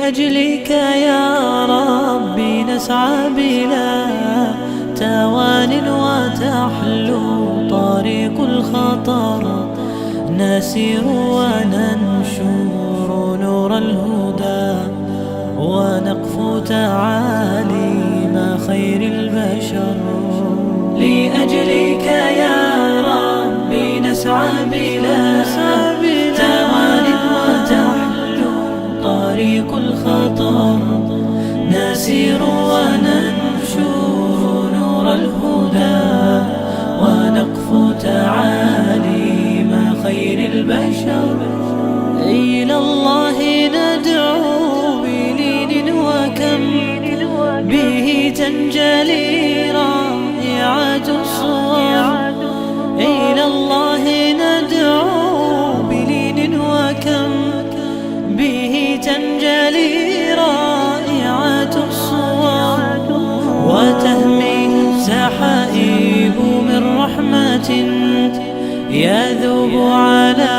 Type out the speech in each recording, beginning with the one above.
لأجلك يا ربي نسعى بلا توان وتحلو طريق الخطر، نسير وننشر نور الهدى، ونقفو تعاليم خير البشر. لأجلك يا ربي نسعى بلا توان وتحلو طريق الخطر، نسير وننشر نور الهدى، ونقفو تعاليم خير البشر. إلى الله ندعو بلين وكم به تنجلي رائعة الصور. إلى الله ندعو بلين وكم به تنجلي رائعة الصور، وتهمي سحائب من رحمة يذوب على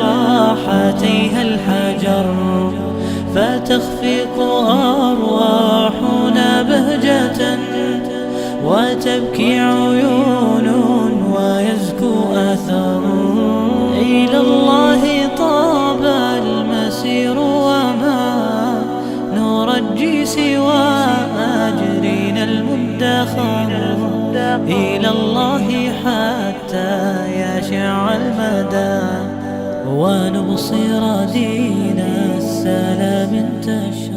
راحتيها الحجر، فتخفق أرواحنا بهجة، وتبكي عيون ويزكو أثر. إلى الله طاب المسير وما نرجي سوى أجرنا المدخر. إلى الله حتى يشع المدى، ونبصر دين السلام انتشر.